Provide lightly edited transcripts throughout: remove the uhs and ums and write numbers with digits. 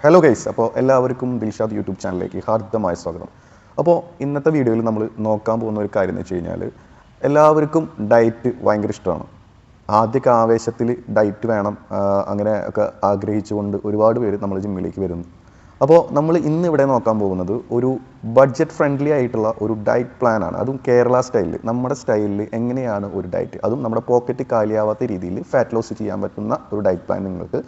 Hello guys, അപ്പോൾ എല്ലാവർക്കും Dilshad YouTube ചാനലിലേക്ക് ഹാർദമായ സ്വാഗതം. അപ്പോൾ ഇന്നത്തെ വീഡിയോയിൽ നമ്മൾ നോക്കാൻ പോകുന്ന ഒരു കാര്യം എന്ന് വെച്ച് കഴിഞ്ഞാൽ, എല്ലാവർക്കും ഡയറ്റ് ഭയങ്കര ഇഷ്ടമാണ്. ആദ്യമൊക്കെ ആവേശത്തിൽ ഡയറ്റ് വേണം അങ്ങനെ ഒക്കെ ആഗ്രഹിച്ചുകൊണ്ട് ഒരുപാട് പേര് നമ്മൾ ജിമ്മിലേക്ക് വരുന്നു. അപ്പോൾ നമ്മൾ ഇന്ന് ഇവിടെ നോക്കാൻ പോകുന്നത് ഒരു ബഡ്ജറ്റ് ഫ്രണ്ട്ലി ആയിട്ടുള്ള ഒരു ഡയറ്റ് പ്ലാനാണ്. അതും കേരള സ്റ്റൈലിൽ, നമ്മുടെ സ്റ്റൈലിൽ എങ്ങനെയാണ് ഒരു ഡയറ്റ്, അതും നമ്മുടെ പോക്കറ്റ് കാലിയാവാത്ത രീതിയിൽ ഫാറ്റ് ലോസ് ചെയ്യാൻ പറ്റുന്ന ഒരു ഡയറ്റ് പ്ലാൻ നിങ്ങൾക്ക്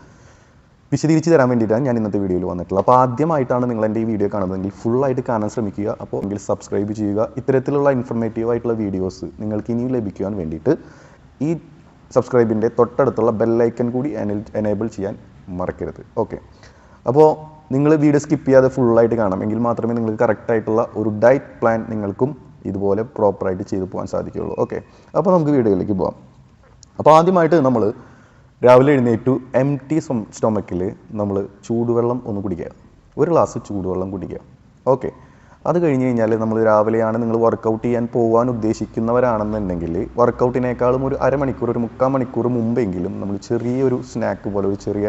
വിശദീകരിച്ച് തരാൻ വേണ്ടിയിട്ടാണ് ഞാൻ ഇന്നത്തെ വീഡിയോയിൽ വന്നിട്ടുള്ളത്. അപ്പോൾ ആദ്യമായിട്ടാണ് നിങ്ങൾ എൻ്റെ ഈ വീഡിയോ കാണുന്നതെങ്കിൽ ഫുള്ളായിട്ട് കാണാൻ ശ്രമിക്കുക. അപ്പോൾ എങ്കിൽ സബ്സ്ക്രൈബ് ചെയ്യുക. ഇത്തരത്തിലുള്ള ഇൻഫർമേറ്റീവ് ആയിട്ടുള്ള വീഡിയോസ് നിങ്ങൾക്ക് ഇനിയും ലഭിക്കുവാൻ വേണ്ടിയിട്ട് ഈ സബ്സ്ക്രൈബിൻ്റെ തൊട്ടടുത്തുള്ള ബെല്ലൈക്കൺ കൂടി എനേബിൾ ചെയ്യാൻ മറക്കരുത്. ഓക്കെ, അപ്പോൾ നിങ്ങൾ വീഡിയോ സ്കിപ്പ് ചെയ്യാതെ ഫുള്ളായിട്ട് കാണാം, എങ്കിൽ മാത്രമേ നിങ്ങൾക്ക് കറക്റ്റായിട്ടുള്ള ഒരു ഡയറ്റ് പ്ലാൻ നിങ്ങൾക്കും ഇതുപോലെ പ്രോപ്പറായിട്ട് ചെയ്തു പോകാൻ സാധിക്കുകയുള്ളൂ. ഓക്കെ, അപ്പോൾ നമുക്ക് വീഡിയോയിലേക്ക് പോകാം. അപ്പോൾ ആദ്യമായിട്ട് നമ്മൾ രാവിലെ എഴുന്നേറ്റു എംപ്റ്റി സ്റ്റൊമക്കിൽ നമ്മൾ ചൂടുവെള്ളം ഒന്ന് കുടിക്കുക. ഒരു ഗ്ലാസ് ചൂടുവെള്ളം കുടിക്കുക. ഓക്കെ, അത് കഴിഞ്ഞ് കഴിഞ്ഞാൽ നമ്മൾ രാവിലെയാണ് നിങ്ങൾ വർക്കൗട്ട് ചെയ്യാൻ പോകാൻ ഉദ്ദേശിക്കുന്നവരാണെന്നുണ്ടെങ്കിൽ വർക്കൗട്ടിനേക്കാളും ഒരു അരമണിക്കൂർ, ഒരു 3/4 മണിക്കൂർ മുമ്പെങ്കിലും നമ്മൾ ചെറിയൊരു സ്നാക്ക് പോലെ ഒരു ചെറിയ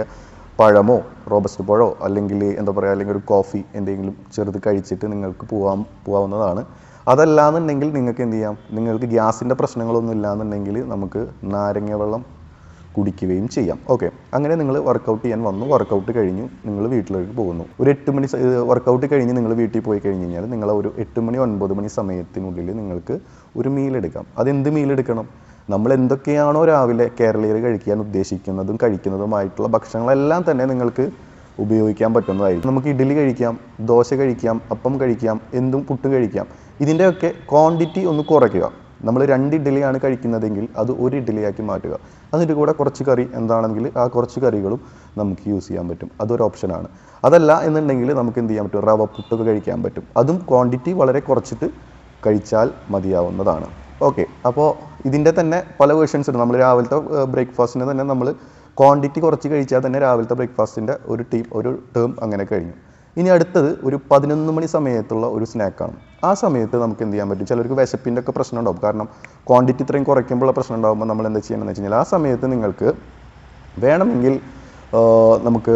പഴമോ റോബസ്റ്റ് പഴമോ അല്ലെങ്കിൽ എന്താ പറയുക, അല്ലെങ്കിൽ ഒരു കോഫി എന്തെങ്കിലും ചെറുത് കഴിച്ചിട്ട് നിങ്ങൾക്ക് പോകാവുന്നതാണ്. അതല്ലാന്നുണ്ടെങ്കിൽ നിങ്ങൾക്ക് എന്ത് ചെയ്യാം, നിങ്ങൾക്ക് ഗ്യാസിൻ്റെ പ്രശ്നങ്ങളൊന്നും ഇല്ലാന്നുണ്ടെങ്കിൽ നമുക്ക് നാരങ്ങ വെള്ളം കുടിക്കുകയും ചെയ്യാം. ഓക്കെ, അങ്ങനെ നിങ്ങൾ വർക്കൗട്ട് ചെയ്യാൻ വന്നു, വർക്കൗട്ട് കഴിഞ്ഞു നിങ്ങൾ വീട്ടിലേക്ക് പോകുന്നു. ഒരു 8 മണി വർക്കൗട്ട് കഴിഞ്ഞ് നിങ്ങൾ വീട്ടിൽ പോയി കഴിഞ്ഞ് കഴിഞ്ഞാൽ നിങ്ങൾ ഒരു 8 മണി 9 മണി സമയത്തിനുള്ളിൽ നിങ്ങൾക്ക് ഒരു മീൽ എടുക്കാം. അതെന്ത് മീൽ എടുക്കണം? നമ്മൾ എന്തൊക്കെയാണോ രാവിലെ കേരളീയർ കഴിക്കാൻ ഉദ്ദേശിക്കുന്നതും കഴിക്കുന്നതുമായിട്ടുള്ള ഭക്ഷണങ്ങളെല്ലാം തന്നെ നിങ്ങൾക്ക് ഉപയോഗിക്കാൻ പറ്റുന്നതായിരിക്കും. നമുക്ക് ഇഡ്ഡലി കഴിക്കാം, ദോശ കഴിക്കാം, അപ്പം കഴിക്കാം, എന്തും പുട്ടും കഴിക്കാം. ഇതിൻ്റെയൊക്കെ ക്വാണ്ടിറ്റി ഒന്ന് കുറയ്ക്കുക. നമ്മൾ 2 ഇഡ്ഡലിയാണ് കഴിക്കുന്നതെങ്കിൽ അത് 1 ഇഡ്ഡലിയാക്കി മാറ്റുക. അതിൻ്റെ കൂടെ കുറച്ച് കറി എന്താണെങ്കിൽ ആ കുറച്ച് കറികളും നമുക്ക് യൂസ് ചെയ്യാൻ പറ്റും. അതൊരു ഓപ്ഷനാണ്. അതല്ല എന്നുണ്ടെങ്കിൽ നമുക്ക് എന്ത് ചെയ്യാൻ പറ്റും, റവ പുട്ടൊക്കെ കഴിക്കാൻ പറ്റും. അതും ക്വാണ്ടിറ്റി വളരെ കുറച്ചിട്ട് കഴിച്ചാൽ മതിയാവുന്നതാണ്. ഓക്കെ, അപ്പോൾ ഇതിൻ്റെ തന്നെ പല വേർഷൻസ് ഉണ്ട്. നമ്മൾ രാവിലത്തെ ബ്രേക്ക്ഫാസ്റ്റിന് തന്നെ നമ്മൾ ക്വാണ്ടിറ്റി കുറച്ച് കഴിച്ചാൽ തന്നെ രാവിലത്തെ ബ്രേക്ക്ഫാസ്റ്റിൻ്റെ ഒരു ടേം അങ്ങനെ കഴിഞ്ഞു. ഇനി അടുത്തത് ഒരു 11 മണി സമയത്തുള്ള ഒരു സ്നാക്കാണ്. ആ സമയത്ത് നമുക്ക് എന്ത് ചെയ്യാൻ പറ്റും, ചിലർക്ക് വിശപ്പിൻ്റെ ഒക്കെ പ്രശ്നം ഉണ്ടാവും. കാരണം ക്വാണ്ടിറ്റി ഇത്രയും കുറയ്ക്കുമ്പോഴുള്ള പ്രശ്നം ഉണ്ടാകുമ്പോൾ നമ്മൾ എന്താ ചെയ്യണമെന്ന് വെച്ച് കഴിഞ്ഞാൽ, ആ സമയത്ത് നിങ്ങൾക്ക് വേണമെങ്കിൽ നമുക്ക്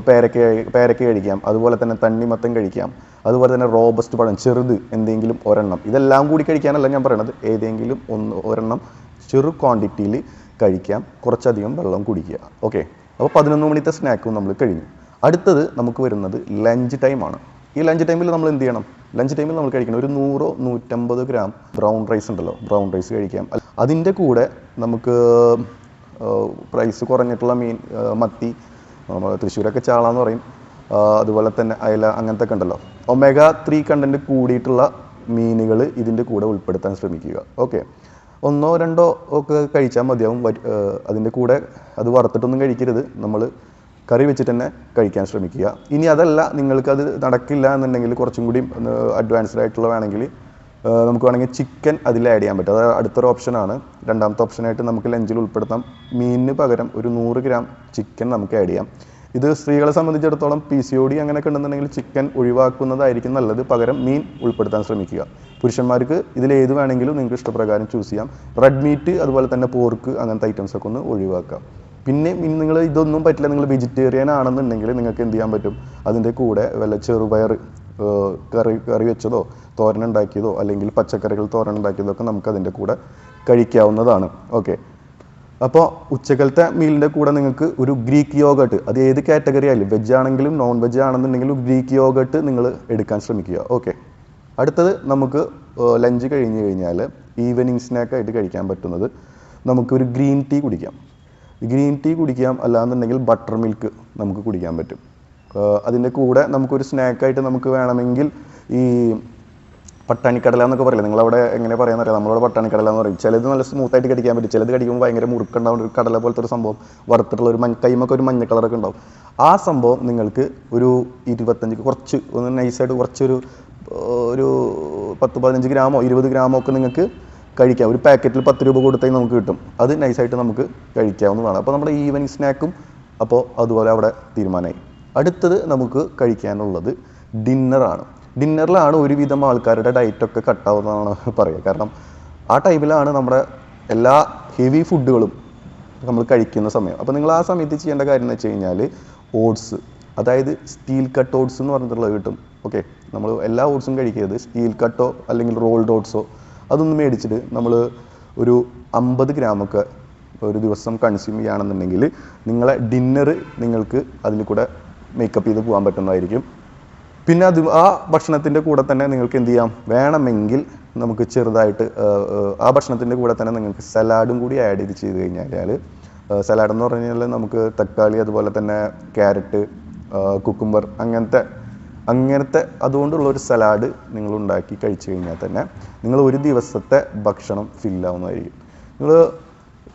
പേരയ്ക്ക കഴിക്കാം, അതുപോലെ തന്നെ തണ്ണിമത്തൻ കഴിക്കാം, അതുപോലെ തന്നെ റോബസ്റ്റ് പഴം ചെറുത് എന്തെങ്കിലും ഒരെണ്ണം. ഇതെല്ലാം കൂടി കഴിക്കാനല്ല ഞാൻ പറയണത്, ഏതെങ്കിലും ഒരെണ്ണം ചെറു ക്വാണ്ടിറ്റിയിൽ കഴിക്കാം, കുറച്ചധികം വെള്ളം കുടിക്കുക. ഓക്കെ, അപ്പോൾ 11 മണിത്തെ സ്നാക്കും നമ്മൾ കഴിഞ്ഞു. അടുത്തത് നമുക്ക് വരുന്നത് ലഞ്ച് ടൈമാണ്. ഈ ലഞ്ച് ടൈമിൽ നമ്മൾ എന്ത് ചെയ്യണം, ലഞ്ച് ടൈമിൽ നമ്മൾ കഴിക്കണം ഒരു 100-150 ഗ്രാം ബ്രൗൺ റൈസ് ഉണ്ടല്ലോ, ബ്രൗൺ റൈസ് കഴിക്കാം. അതിൻ്റെ കൂടെ നമുക്ക് പ്രൈസ് കുറഞ്ഞിട്ടുള്ള മീൻ, മത്തി, തൃശ്ശൂരൊക്കെ ചാളാന്ന് പറയും, അതുപോലെ തന്നെ അയല, അങ്ങനത്തെ ഒക്കെ ഉണ്ടല്ലോ, omega-3 കണ്ടൻറ്റ് കൂടിയിട്ടുള്ള മീനുകൾ ഇതിൻ്റെ കൂടെ ഉൾപ്പെടുത്താൻ ശ്രമിക്കുക. ഓക്കെ, 1-2 ഒക്കെ കഴിച്ചാൽ മതിയാവും. അതിൻ്റെ കൂടെ അത് വറുത്തിട്ടൊന്നും കഴിക്കരുത്, നമ്മൾ കറി വെച്ചിട്ട് തന്നെ കഴിക്കാൻ ശ്രമിക്കുക. ഇനി അതല്ല, നിങ്ങൾക്കത് നടക്കില്ല എന്നുണ്ടെങ്കിൽ കുറച്ചും കൂടി അഡ്വാൻസ്ഡ് ആയിട്ടുള്ള വേണമെങ്കിൽ നമുക്ക് വേണമെങ്കിൽ ചിക്കൻ അതിൽ ആഡ് ചെയ്യാൻ പറ്റും. അത് അടുത്തൊരു ഓപ്ഷനാണ്. രണ്ടാമത്തെ ഓപ്ഷനായിട്ട് നമുക്ക് ലഞ്ചിൽ ഉൾപ്പെടുത്താം. മീനിന് പകരം ഒരു 100 ഗ്രാം ചിക്കൻ നമുക്ക് ആഡ് ചെയ്യാം. ഇത് സ്ത്രീകളെ സംബന്ധിച്ചിടത്തോളം PCOD അങ്ങനെയൊക്കെ ഉണ്ടെന്നുണ്ടെങ്കിൽ ചിക്കൻ ഒഴിവാക്കുന്നതായിരിക്കും നല്ലത്, പകരം മീൻ ഉൾപ്പെടുത്താൻ ശ്രമിക്കുക. പുരുഷന്മാർക്ക് ഇതിലേത് വേണമെങ്കിലും നിങ്ങൾക്ക് ഇഷ്ടപ്രകാരം ചൂസ് ചെയ്യാം. റെഡ് മീറ്റ്, അതുപോലെ തന്നെ പോർക്ക്, അങ്ങനത്തെ ഐറ്റംസൊക്കെ ഒന്ന് ഒഴിവാക്കാം. പിന്നെ നിങ്ങൾ ഇതൊന്നും പറ്റില്ല, നിങ്ങൾ വെജിറ്റേറിയൻ ആണെന്നുണ്ടെങ്കിൽ നിങ്ങൾക്ക് എന്ത് ചെയ്യാൻ പറ്റും, അതിൻ്റെ കൂടെ വല്ല ചെറുപയർ കറി വെച്ചതോ തോരൻ ഉണ്ടാക്കിയതോ അല്ലെങ്കിൽ പച്ചക്കറികൾ തോരൻ ഉണ്ടാക്കിയതോ ഒക്കെ നമുക്ക് അതിൻ്റെ കൂടെ കഴിക്കാവുന്നതാണ്. ഓക്കെ, അപ്പോൾ ഉച്ചക്കലത്തെ മീലിൻ്റെ കൂടെ നിങ്ങൾക്ക് ഒരു ഗ്രീക്ക് യോഗട്ട്, അത് ഏത് കാറ്റഗറി ആയാലും വെജ് ആണെങ്കിലും നോൺ വെജ് ആണെന്നുണ്ടെങ്കിലും ഗ്രീക്ക് യോഗട്ട് നിങ്ങൾ എടുക്കാൻ ശ്രമിക്കുക. ഓക്കെ, അടുത്തത് നമുക്ക് ലഞ്ച് കഴിഞ്ഞ് കഴിഞ്ഞാൽ ഈവനിങ് സ്നാക്കായിട്ട് കഴിക്കാൻ പറ്റുന്നത് നമുക്കൊരു ഗ്രീൻ ടീ കുടിക്കാം. ഗ്രീൻ ടീ കുടിക്കാം, അല്ലാന്നുണ്ടെങ്കിൽ ബട്ടർ മിൽക്ക് നമുക്ക് കുടിക്കാൻ പറ്റും. അതിൻ്റെ കൂടെ നമുക്കൊരു സ്നാക്കായിട്ട് നമുക്ക് വേണമെങ്കിൽ ഈ പട്ടാണിക്കടല എന്നൊക്കെ പറയില്ല, നിങ്ങളവിടെ എങ്ങനെ പറയാമെന്നറിയാം, നമ്മളവിടെ പട്ടാണിക്കടല എന്ന് പറയും. ചിലത് നല്ല സ്മൂത്തായിട്ട് കടിക്കാൻ പറ്റും, ചിലത് കടിക്കുമ്പോൾ ഭയങ്കര മുറുക്കുണ്ടാവും, ഒരു കടല പോലത്തെ ഒരു സംഭവം, വറുത്തിട്ടുള്ള ഒരു കൈമൊക്കെ ഒരു മഞ്ഞ കളറൊക്കെ ഉണ്ടാവും. ആ സംഭവം നിങ്ങൾക്ക് ഒരു 25 കുറച്ച് ഒന്ന് നൈസായിട്ട് കുറച്ചൊരു 10-15 ഗ്രാമോ 20 ഗ്രാമോ ഒക്കെ നിങ്ങൾക്ക് കഴിക്കാം. ഒരു പാക്കറ്റിൽ 10 രൂപ കൊടുത്താൽ നമുക്ക് കിട്ടും. അത് നൈസായിട്ട് നമുക്ക് കഴിക്കാവുന്നതാണ്. അപ്പോൾ നമ്മുടെ ഈവനിങ് സ്നാക്കും അപ്പോൾ അതുപോലെ അവിടെ തീരുമാനമായി. അടുത്തത് നമുക്ക് കഴിക്കാനുള്ളത് ഡിന്നറാണ്. ഡിന്നറിലാണ് ഒരുവിധം ആൾക്കാരുടെ ഡയറ്റൊക്കെ കട്ടാവുന്നതാണ് പറയുക. കാരണം ആ ടൈമിലാണ് നമ്മുടെ എല്ലാ ഹെവി ഫുഡുകളും നമ്മൾ കഴിക്കുന്ന സമയം. അപ്പോൾ നിങ്ങൾ ആ സമയത്ത് ചെയ്യേണ്ട കാര്യം എന്ന് വെച്ച് കഴിഞ്ഞാൽ ഓട്സ് അതായത് സ്റ്റീൽ കട്ട് ഓട്സ് എന്ന് പറഞ്ഞിട്ടുള്ളത് കിട്ടും. ഓക്കെ, നമ്മൾ എല്ലാ ഓട്സും കഴിക്കരുത്. സ്റ്റീൽ കട്ടോ അല്ലെങ്കിൽ റോൾഡ് ഓട്സോ അതൊന്നും മേടിച്ചിട്ട് നമ്മൾ ഒരു 50 ഗ്രാമൊക്കെ ഒരു ദിവസം കൺസ്യൂം ചെയ്യുകയാണെന്നുണ്ടെങ്കിൽ നിങ്ങളെ ഡിന്നർ നിങ്ങൾക്ക് അതിൽ കൂടെ മേക്കപ്പ് ചെയ്ത് പോകാൻ പറ്റുന്നതായിരിക്കും. പിന്നെ ആ ഭക്ഷണത്തിൻ്റെ കൂടെ തന്നെ നിങ്ങൾക്ക് എന്ത് ചെയ്യാം, വേണമെങ്കിൽ നമുക്ക് ചെറുതായിട്ട് ആ ഭക്ഷണത്തിൻ്റെ കൂടെ തന്നെ നിങ്ങൾക്ക് സലാഡും കൂടി ആഡ് ചെയ്ത് കഴിഞ്ഞാൽ, സലാഡ് എന്ന് പറഞ്ഞു കഴിഞ്ഞാൽ നമുക്ക് തക്കാളി, അതുപോലെ തന്നെ ക്യാരറ്റ്, കുക്കുംബർ, അങ്ങനത്തെ അതുകൊണ്ടുള്ള ഒരു സലാഡ് നിങ്ങൾ ഉണ്ടാക്കി കഴിച്ചു കഴിഞ്ഞാൽ തന്നെ നിങ്ങൾ ഒരു ദിവസത്തെ ഭക്ഷണം ഫില്ലാവുന്നതായിരിക്കും. നിങ്ങൾ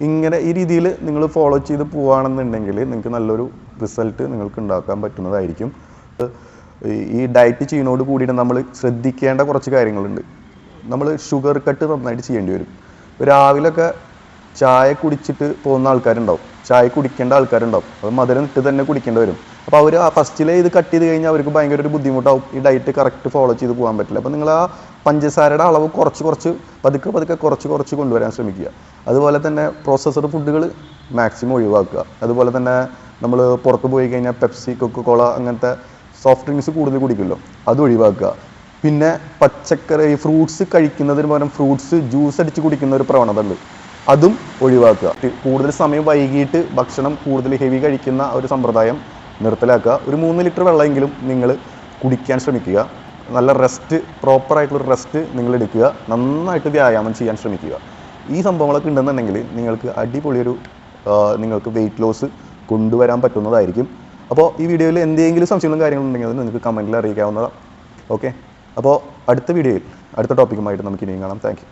ഇങ്ങനെ ഈ രീതിയിൽ നിങ്ങൾ ഫോളോ ചെയ്ത് പോവുകയാണെന്നുണ്ടെങ്കിൽ നിങ്ങൾക്ക് നല്ലൊരു റിസൾട്ട് നിങ്ങൾക്ക് ഉണ്ടാക്കാൻ പറ്റുന്നതായിരിക്കും. ഈ ഡയറ്റ് ചെയ്യുന്നതോട് കൂടിയിട്ട് നമ്മൾ ശ്രദ്ധിക്കേണ്ട കുറച്ച് കാര്യങ്ങളുണ്ട്. നമ്മൾ ഷുഗർ കട്ട് നന്നായിട്ട് ചെയ്യേണ്ടി വരും. രാവിലെയൊക്കെ ചായ കുടിച്ചിട്ട് പോകുന്ന ആൾക്കാരുണ്ടാവും, ചായ കുടിക്കേണ്ട ആൾക്കാരുണ്ടാവും, അത് മധുരം ഇട്ട് തന്നെ കുടിക്കേണ്ടി വരും. അപ്പോൾ അവർ ആ ഫസ്റ്റിലെ ഇത് കട്ട് ചെയ്ത് കഴിഞ്ഞാൽ അവർക്ക് ഭയങ്കര ഒരു ബുദ്ധിമുട്ടാവും, ഈ ഡയറ്റ് കറക്റ്റ് ഫോളോ ചെയ്ത് പോകാൻ പറ്റില്ല. അപ്പോൾ നിങ്ങൾ ആ പഞ്ചസാരയുടെ അളവ് കുറച്ച് പതുക്കെ കുറച്ച് കൊണ്ടുവരാൻ ശ്രമിക്കുക. അതുപോലെ തന്നെ പ്രോസസ്സഡ് ഫുഡുകൾ മാക്സിമം ഒഴിവാക്കുക. അതുപോലെ തന്നെ നമ്മൾ പുറത്ത് പോയി കഴിഞ്ഞാൽ പെപ്സി, കൊക്കക്കോള അങ്ങനത്തെ സോഫ്റ്റ് ഡ്രിങ്ക്സ് കൂടുതൽ കുടിക്കുമല്ലോ, അത് ഒഴിവാക്കുക. പിന്നെ പച്ചക്കറി, ഫ്രൂട്ട്സ് കഴിക്കുന്നതിന് പകരം ഫ്രൂട്ട്സ് ജ്യൂസ് അടിച്ച് കുടിക്കുന്ന ഒരു പ്രവണത ഉണ്ട്, അതും ഒഴിവാക്കുക. കൂടുതൽ സമയം വൈകിട്ട് ഭക്ഷണം കൂടുതൽ ഹെവി കഴിക്കുന്ന ഒരു സമ്പ്രദായം നിർത്തലാക്കുക. ഒരു 3 ലിറ്റർ വെള്ളമെങ്കിലും നിങ്ങൾ കുടിക്കാൻ ശ്രമിക്കുക. നല്ല റെസ്റ്റ്, പ്രോപ്പറായിട്ടുള്ള റെസ്റ്റ് നിങ്ങൾ എടുക്കുക. നന്നായിട്ട് വ്യായാമം ചെയ്യാൻ ശ്രമിക്കുക. ഈ സംഭവങ്ങളൊക്കെ ഉണ്ടെന്നുണ്ടെങ്കിൽ നിങ്ങൾക്ക് അടിപൊളിയൊരു നിങ്ങൾക്ക് വെയിറ്റ് ലോസ് കൊണ്ടുവരാൻ പറ്റുന്നതായിരിക്കും. അപ്പോൾ ഈ വീഡിയോയിൽ എന്തെങ്കിലും സംശയങ്ങളും കാര്യങ്ങളുണ്ടെങ്കിൽ അത് നിങ്ങൾക്ക് കമൻറ്റിൽ അറിയിക്കാവുന്നതാണ്. ഓക്കെ, അപ്പോൾ അടുത്ത വീഡിയോയിൽ അടുത്ത ടോപ്പിക്കുമായിട്ട് നമുക്ക് ഇനിയും കാണാം. Thank you.